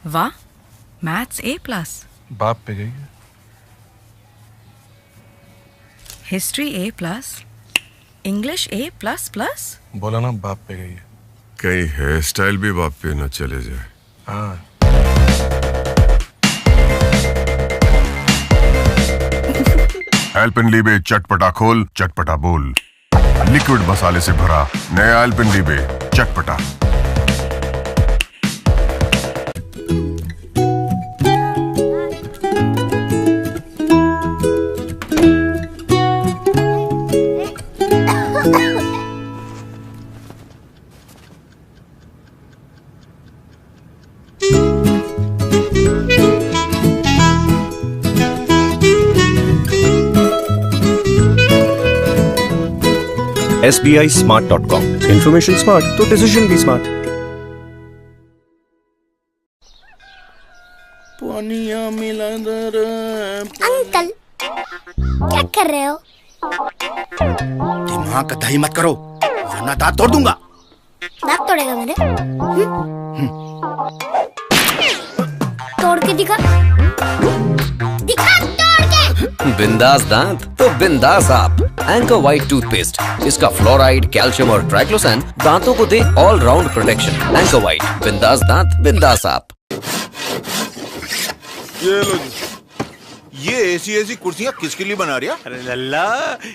वाह, maths A+, बाप पे गई है। History A+, English A++। बोला ना बाप पे गई है। कहीं हेयर स्टाइल भी बाप पे न चले जाए। हाँ, एल्पेनलीबे चटपटा खोल चटपटा बोल। लिक्विड मसाले से भरा नया एल्पेनलीबे चटपटा। SBISmart.com. Information smart तो decision भी smart। अंकल, क्या कर रहे हो? दिमाग का दही मत करो वरना दांत तोड़ दूंगा। दांत तोड़ेगा मेरे? तोड़ के दिखा, दिखा तोड़ के। बिंदास दांत तो बिंदास आप। एंकर व्हाइट टूथपेस्ट, इसका फ्लोराइड, कैल्शियम और ट्राइक्लोसान दांतों को they all round protection. Anchor white, बिंदास दांत बिंदास आप। ये लो जी। ये ऐसी कुर्सियाँ किसके लिए बना रही है? अरे लल्ला,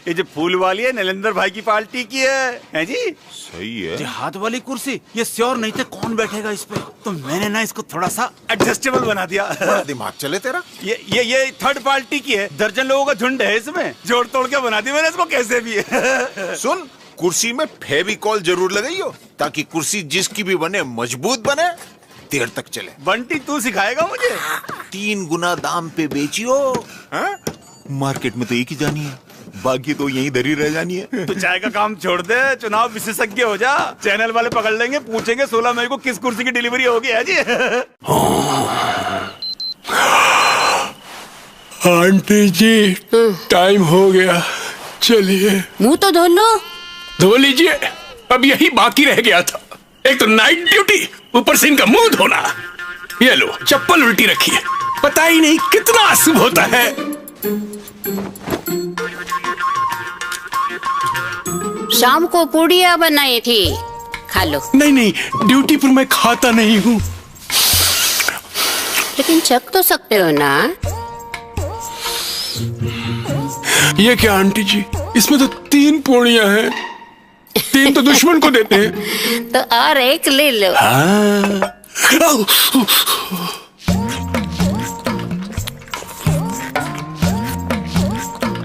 ये जो फूल वाली है नरेंद्र भाई की पार्टी की है जी? सही है। ये हाथ वाली कुर्सी ये श्योर नहीं थे कौन बैठेगा इस पे, तो मैंने ना इसको थोड़ा सा एडजस्टेबल बना दिया। बड़ा दिमाग चले तेरा। ये थर्ड पार्टी की है, दर्जन लोगों का झुंड है इसमें, जोड़ तोड़ के बना दी मैंने इसको कैसे भी। सुन, कुर्सी में फेविकॉल जरूर लगाइयो ताकि कुर्सी जिसकी भी बने मजबूत बने, देर तक चले। बंटी तू सिखाएगा मुझे? 3 गुना दाम पे बेचियो। मार्केट में तो एक ही जानी है, बाकी तो यहीं धरी रह जानी है। तो चाय का काम छोड़ दे, चुनाव विशेषज्ञ हो जा। चैनल वाले पकड़ लेंगे, पूछेंगे 16 मई को किस कुर्सी की डिलीवरी होगी है जी। आंटी जी, टाइम हो गया, चलिए। मुंह तो धो लो। धो लीजिए, अब यही बाकी रह गया था। एक तो नाइट ड्यूटी, ऊपर से इनका मुंह धोना। ये लो, चप्पल उल्टी रखी है, पता ही नहीं कितना अशुभ होता है। शाम को पूड़ियाँ बनाई थी, खा लो। नहीं, ड्यूटी पर मैं खाता नहीं हूँ। लेकिन चख तो सकते हो ना। ये क्या आंटी जी, इसमें तो 3 पूड़ियाँ हैं। 3 तो दुश्मन को देते हैं। तो और एक ले लो। हाँ।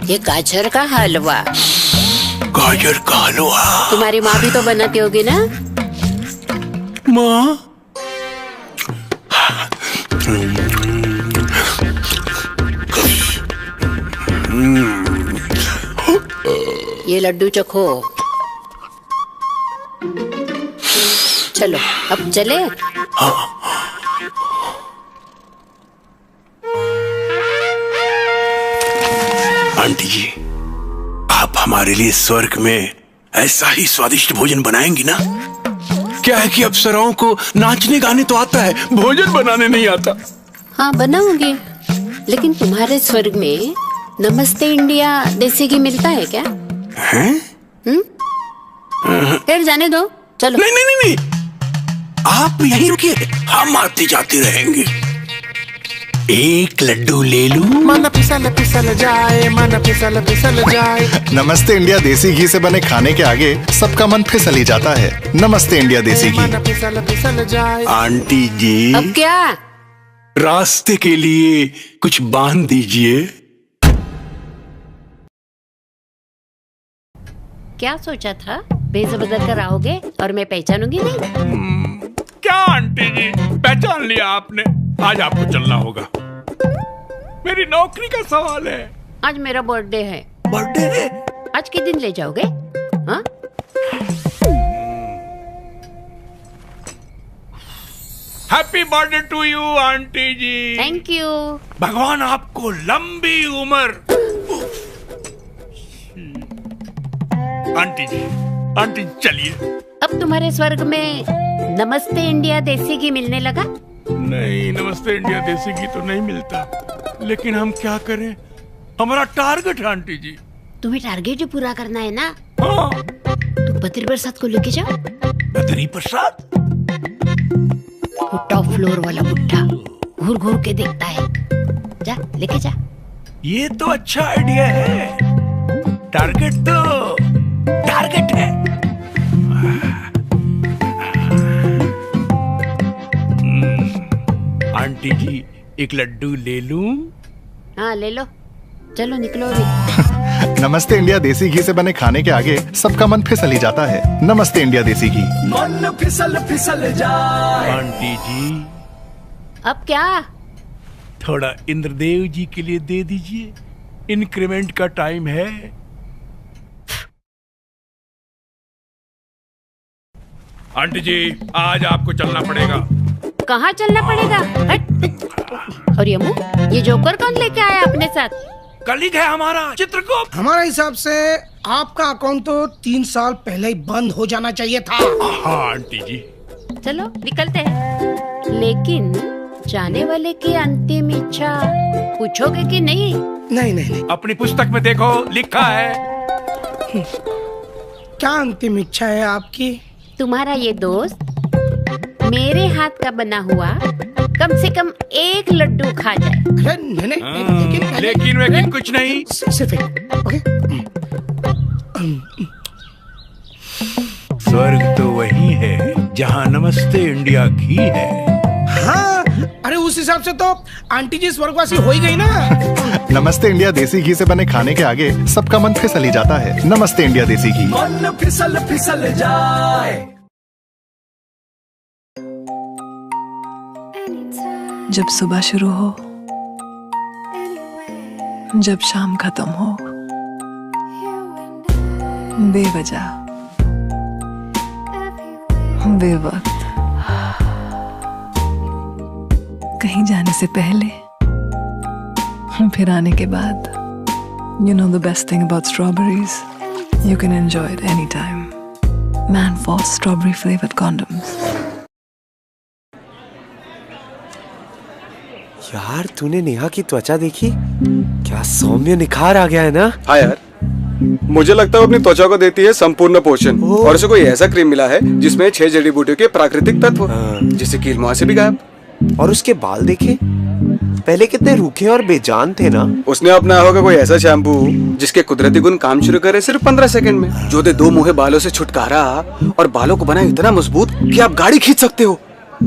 ये गाजर का हलवा। गाजर का हलवा? तुम्हारी माँ भी तो बनाती होगी ना? माँ? ये लड्डू चखो। चलो अब चले। आंटी जी, आप हमारे लिए स्वर्ग में ऐसा ही स्वादिष्ट भोजन बनाएंगी ना? क्या है कि अप्सराओं को नाचने गाने तो आता है, भोजन बनाने नहीं आता। हाँ बनाऊंगी, लेकिन तुम्हारे स्वर्ग में नमस्ते इंडिया देसी घी मिलता है क्या? हैं? फिर जाने दो, चलो। नहीं, आप यहीं रुकिए, हम आते जाते रहेंगे। एक लड्डू ले लूं? मन फिसल जाए, मन फिसल जाए। नमस्ते इंडिया देसी घी से बने खाने के आगे सबका मन फिसल ही जाता है। नमस्ते इंडिया देसी घी। मन फिसल जाए। आंटी जी, अब क्या? रास्ते के लिए कुछ बांध दीजिए। क्या सोचा था, भेज बदल कर आओगे और मैं पहचानूंगी नहीं? क्या आंटी जी, पहचान लिया आपने? आज आपको चलना होगा, मेरी नौकरी का सवाल है। आज मेरा बर्थडे है। बर्थडे है? आज के दिन ले जाओगे? हाँ? Happy birthday to you aunty ji. Thank you. भगवान आपको लंबी उम्र। आंटी जी चलिए। अब तुम्हारे स्वर्ग में नमस्ते इंडिया देसी घी मिलने लगा? नहीं, नमस्ते इंडिया देसी घी तो नहीं मिलता, लेकिन हम क्या करें, हमारा टारगेट है आंटी जी। तुम्हें टारगेट ही पूरा करना है ना? हाँ। तो बद्री प्रसाद को लेके जाओ। बद्री प्रसाद? वो टॉप फ्लोर वाला बुड्ढा घूर घूर के देखता है, जा लेके जा। ये तो अच्छा आइडिया है, टारगेट तो टारगेट है। आंटी जी एक लड्डू ले लूं? हाँ ले लो, चलो निकलो भी। नमस्ते इंडिया देसी घी से बने खाने के आगे सबका मन फिसल ही जाता है। नमस्ते इंडिया देसी घी। मन फिसल फिसल जाए। आंटी जी अब क्या? थोड़ा इंद्रदेव जी के लिए दे दीजिए, इंक्रीमेंट का टाइम है। आंटी जी आज आपको चलना पड़ेगा। कहाँ चलना पड़ेगा? हट। और ये जोकर कौन लेके आया अपने साथ? कलीग है हमारा चित्रगुप्त। हमारे हिसाब से आपका अकाउंट तो 3 साल पहले ही बंद हो जाना चाहिए था। हाँ आंटी जी। चलो निकलते हैं, लेकिन जाने वाले की अंतिम इच्छा पूछोगे कि नहीं? नहीं नहीं नहीं। अपनी पुस्तक में देखो लिखा है। क्या अंतिम इच्छा है आपकी? तुम्हारा ये दोस्त मेरे हाथ का बना हुआ कम से कम 1 लड्डू खा जाए। लेकिन कुछ नहीं, सिर्फ एक। ओके। स्वर्ग तो वही है जहाँ नमस्ते इंडिया घी है। हाँ, अरे उस हिसाब से तो आंटी जी स्वर्गवासी हो ही गई ना। नमस्ते इंडिया देसी घी से बने खाने के आगे सबका मन फिसल ही जाता है। नमस्ते इंडिया देसी घी। मन फिसल फिसल जाए। जब सुबह शुरू हो, जब शाम खत्म हो, बेवजह, बेवक्त, कहीं जाने से पहले, फिर आने के बाद। You know the best thing about strawberries? You can enjoy it anytime. Manforce strawberry flavored condoms. यार तूने नेहा की त्वचा देखी? क्या सौम्य निखार आ गया है ना? हाँ यार, मुझे लगता है वो अपनी त्वचा को देती है संपूर्ण पोषण, और उसे कोई ऐसा क्रीम मिला है जिसमें 6 जड़ी बूटियों के प्राकृतिक तत्व, जिससे कील मुहां से भी गायब। और उसके बाल देखे, पहले कितने रूखे और बेजान थे ना। उसने अपनाया होगा कोई ऐसा शैम्पू जिसके कुदरती गुण काम शुरू करे सिर्फ 15 सेकंड में, जो दे 2 मुहे बालों से छुटकारा और बालों को बनाए इतना मजबूत कि आप गाड़ी खींच सकते हो।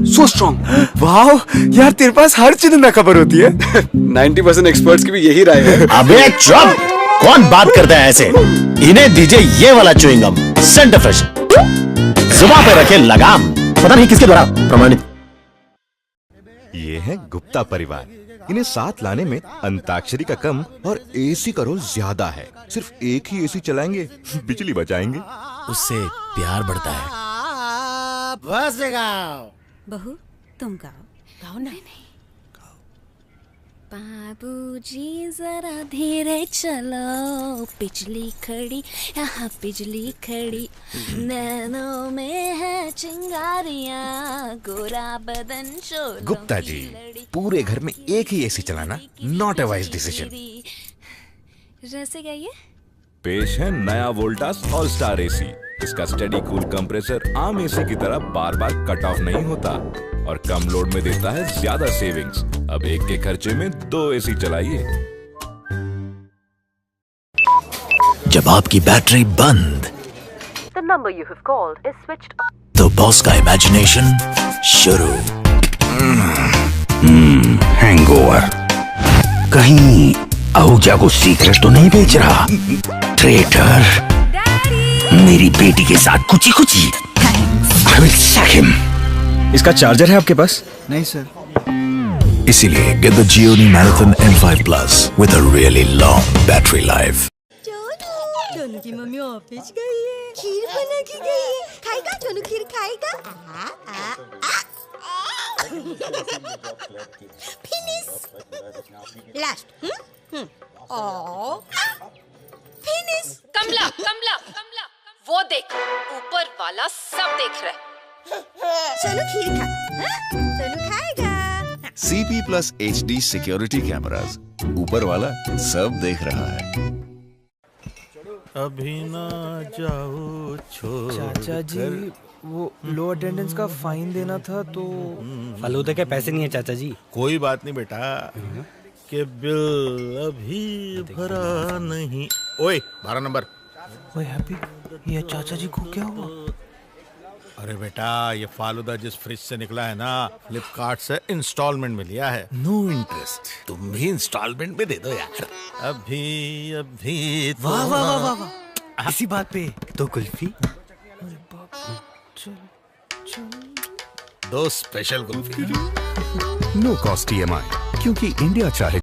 So strong। वाह यार, तेरे पास हर चीज में खबर होती है। 90% एक्सपर्ट्स की भी यही राय है। अबे चुप, कौन बात करता है ऐसे? इन्हें दीजिए ये वाला च्युइंगम सेंटर फ्रेश, जुबान पे रखे लगाम, पता नहीं किसके द्वारा प्रमाणित। ये है गुप्ता परिवार। इन्हें साथ लाने में अंताक्षरी का कम और एसी का रोल ज्यादा है। सिर्फ एक ही एसी चलाएंगे, बिजली बचाएंगे, उससे प्यार बढ़ता है। बस गाओ बहू, तुम गाओ ना। बाबूजी जरा धीरे चलो, बिजली खड़ी यहाँ बिजली खड़ी, नैनों में है चिंगारियाँ, गोरा बदन शोलों गुप्ता जी, पूरे घर में एक ही एसी चलाना नॉट अ वाइज डिसीजन। जैसे क्या ये पेश है नया वोल्टास ऑल स्टार एसी। इसका स्टेडी कूल कंप्रेसर आम एसी की तरह बार बार कट ऑफ नहीं होता और कम लोड में देता है ज्यादा सेविंग्स। अब एक के खर्चे में 2 एसी चलाइए। जब आपकी बैटरी बंद, The number you have called is switched off. तो बॉस का इमेजिनेशन शुरू। हैंगओवर। कहीं आहूजा को सीक्रेट तो नहीं बेच रहा? ट्रेटर, मेरी बेटी के साथ कुची कुची। I will sack him. इसका चार्जर है आपके पास? नहीं सर। इसीलिए get the Gionee Marathon M5 Plus with a really long battery life. चोनू की मम्मी ऑफिस गई है, खीर बना के गई है। खाएगा चोनू, खीर खाएगा? Finish last. फिनिश। कमला कमला कमला, वो देख, ऊपर वाला सब देख रहा है। सोनू खीर खा। सोनू खाएगा। CP Plus HD security cameras, ऊपर वाला सब देख रहा है। अभी ना जाओ छोड़ चाचा जी वो लो अटेंडेंस का फाइन देना था तो फालूदे के पैसे नहीं है चाचा जी। कोई बात नहीं बेटा, के बिल अभी भरा नहीं। ओए 12 नंबर। ओए हैप्पी, ये चाचा जी को क्या हुआ? अरे बेटा, ये फालूदा जिस फ्रिज से निकला है ना, फ्लिपकार्ट से इंस्टॉलमेंट में लिया है, नो इंटरेस्ट। तुम भी इंस्टॉलमेंट में दे दो यार। अभी वाह वाह वाह वाह वाह। इसी बात पे तो कुल्फी, दो special kulfi. No cost EMI, क्योंकि इंडिया चाहे